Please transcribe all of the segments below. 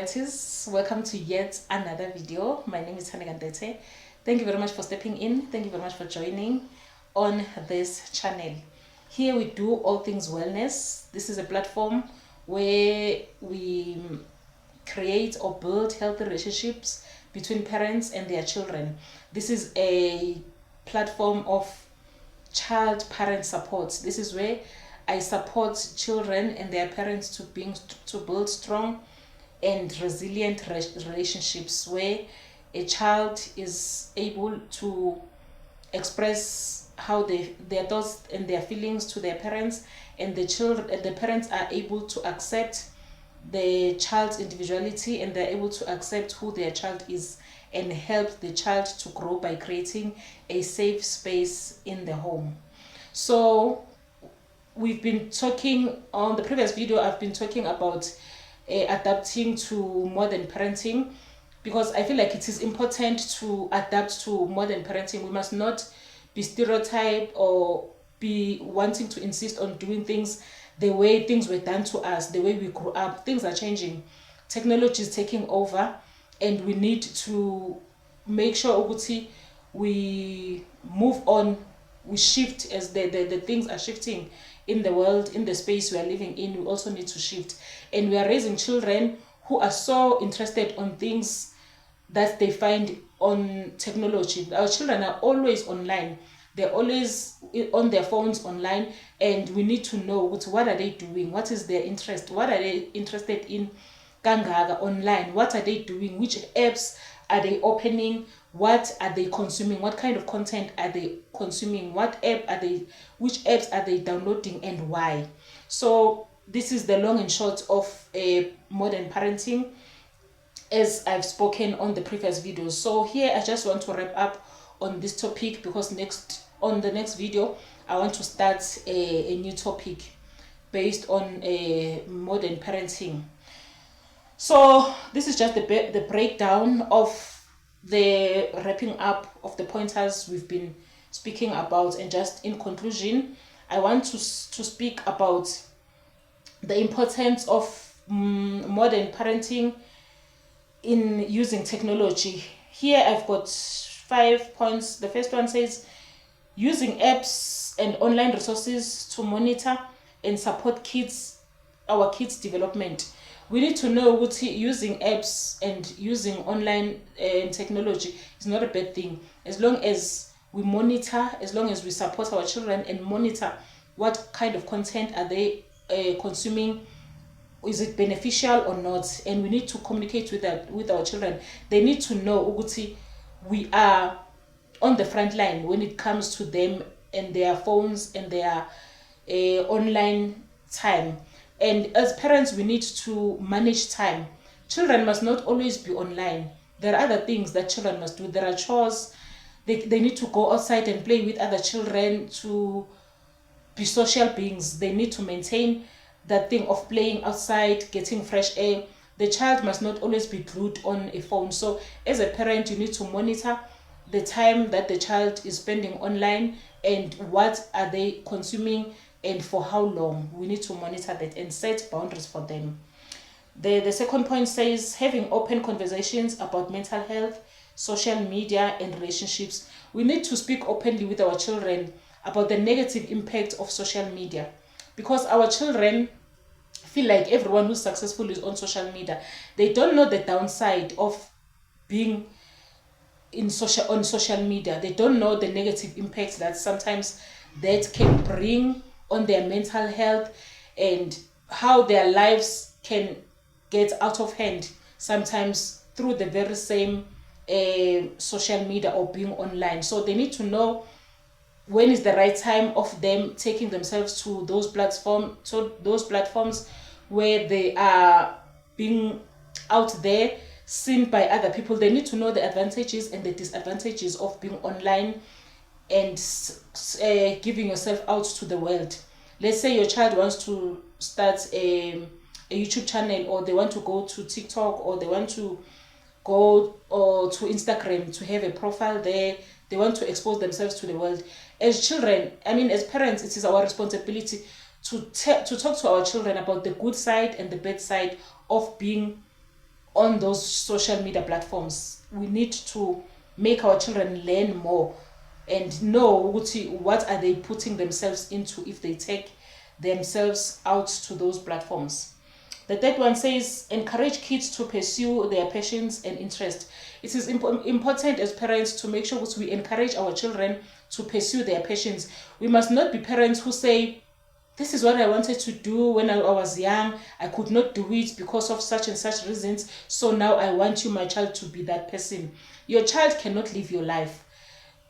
Royalties. Welcome to yet another video. My name is Hanegandete. Thank you very much for stepping in. Thank you very much for joining on this channel. Here we do all things wellness. This is a platform where we create or build healthy relationships between parents and their children. This is a platform of child-parent support. This is where I support children and their parents to build strong and resilient relationships where a child is able to express how their thoughts and their feelings to their parents, and the parents are able to accept the child's individuality, and they're able to accept who their child is and help the child to grow by creating a safe space in the home. So we've been talking on the previous video, I've been talking about adapting to modern parenting, because I feel like it is important to adapt to modern parenting. We must not be stereotyped or be wanting to insist on doing things the way things were done to us, the way we grew up. Things are changing. Technology is taking over, and we need to make sure we move on, we shift as the things are shifting in the world, in the space we are living in. We also need to shift, and we are raising children who are so interested on things that they find on technology. Our children are always online. They're always on their phones online, and we need to know what are they doing, what is their interest, what are they interested in kangaga online, what are they doing, which apps are they opening, what are they consuming, what kind of content are they consuming, which apps are they downloading, and why. So this is the long and short of modern parenting, as I've spoken on the previous videos. So here I just want to wrap up on this topic, because on the next video I want to start a new topic based on modern parenting. So this is just the breakdown of the wrapping up of the pointers we've been speaking about, and just in conclusion I want to speak about the importance of modern parenting in using technology. Here I've got 5 points. The first one says using apps and online resources to monitor and support our kids' development. We need to know what using apps and using online technology is not a bad thing, as long as we monitor, as long as we support our children and monitor what kind of content are they consuming. Is it beneficial or not? And we need to communicate with our children. They need to know we are on the front line when it comes to them and their phones and their online time. And as parents, we need to manage time. Children must not always be online. There are other things that children must do. There are chores. They need to go outside and play with other children, to be social beings. They need to maintain that thing of playing outside, getting fresh air. The child must not always be glued on a phone. So as a parent, you need to monitor the time that the child is spending online and what are they consuming and for how long. We need to monitor that and set boundaries for them. The second point says having open conversations about mental health, social media, and relationships. We need to speak openly with our children about the negative impact of social media, because our children feel like everyone who's successful is on social media. They don't know the downside of being on social media. They don't know the negative impacts that sometimes that can bring on their mental health, and how their lives can get out of hand sometimes through the very same social media or being online. So they need to know when is the right time of them taking themselves to those platforms where they are being out there, seen by other people. They need to know the advantages and the disadvantages of being online and giving yourself out to the world. Let's say your child wants to start a YouTube channel, or they want to go to TikTok, or they want to go to Instagram to have a profile there. They want to expose themselves to the world. As children, as parents, it is our responsibility to talk to our children about the good side and the bad side of being on those social media platforms. We need to make our children learn more and know what are they putting themselves into if they take themselves out to those platforms. The third one says, encourage kids to pursue their passions and interests. It is important as parents to make sure that we encourage our children to pursue their passions. We must not be parents who say, this is what I wanted to do when I was young. I could not do it because of such and such reasons. So now I want you, my child, to be that person. Your child cannot live your life.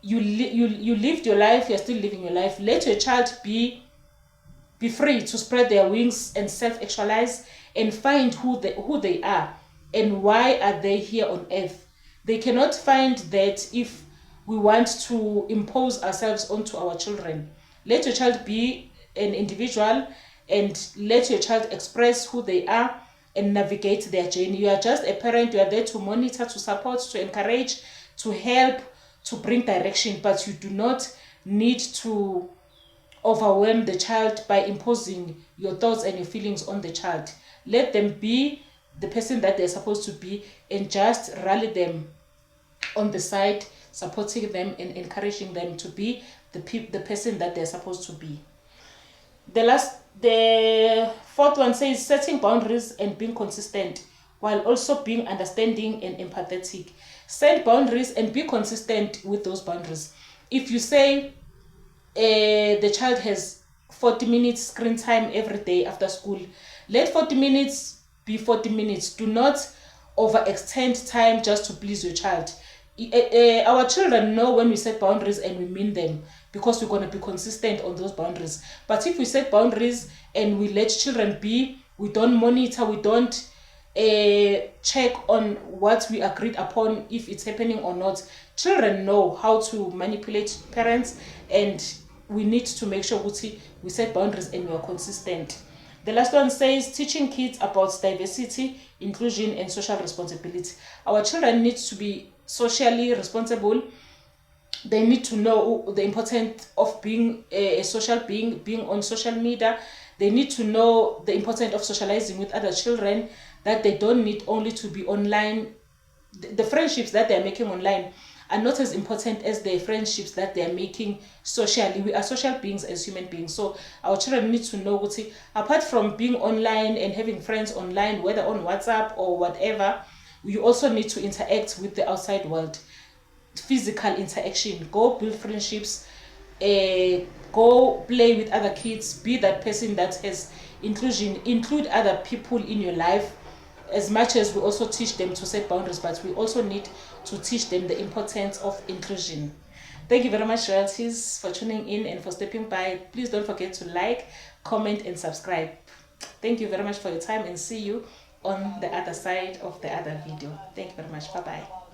You lived your life, you're still living your life. Let your child be free to spread their wings and self-actualize and find who they are and why are they here on earth. They cannot find that if we want to impose ourselves onto our children. Let your child be an individual and let your child express who they are and navigate their journey. You are just a parent. You are there to monitor, to support, to encourage, to help, to bring direction, but you do not need to overwhelm the child by imposing your thoughts and your feelings on the child. Let them be the person that they're supposed to be and just rally them on the side, supporting them and encouraging them to be the person that they're supposed to be. The fourth one says setting boundaries and being consistent while also being understanding and empathetic. Set boundaries and be consistent with those boundaries. If you say the child has 40 minutes screen time every day after school, let 40 minutes be 40 minutes. Do not overextend time just to please your child. Our children know when we set boundaries and we mean them, because we're going to be consistent on those boundaries. But if we set boundaries and we let children be, we don't monitor, we don't check on what we agreed upon, if it's happening or not, children know how to manipulate parents, and we need to make sure we set boundaries and we are consistent. The last one says teaching kids about diversity, inclusion, and social responsibility. Our children need to be socially responsible. They need to know the importance of being a social being on social media. They need to know the importance of socializing with other children, that they don't need only to be online. The friendships that they're making online are not as important as the friendships that they're making socially. We are social beings as human beings. So our children need to know, apart from being online and having friends online, whether on WhatsApp or whatever, you also need to interact with the outside world. Physical interaction. Go build friendships. Go play with other kids. Be that person that has inclusion. Include other people in your life. As much as we also teach them to set boundaries, but we also need to teach them the importance of inclusion. Thank you very much, Royalties, for tuning in and for stepping by. Please don't forget to like, comment, and subscribe. Thank you very much for your time, and see you on the other side of the other video. Thank you very much. Bye-bye.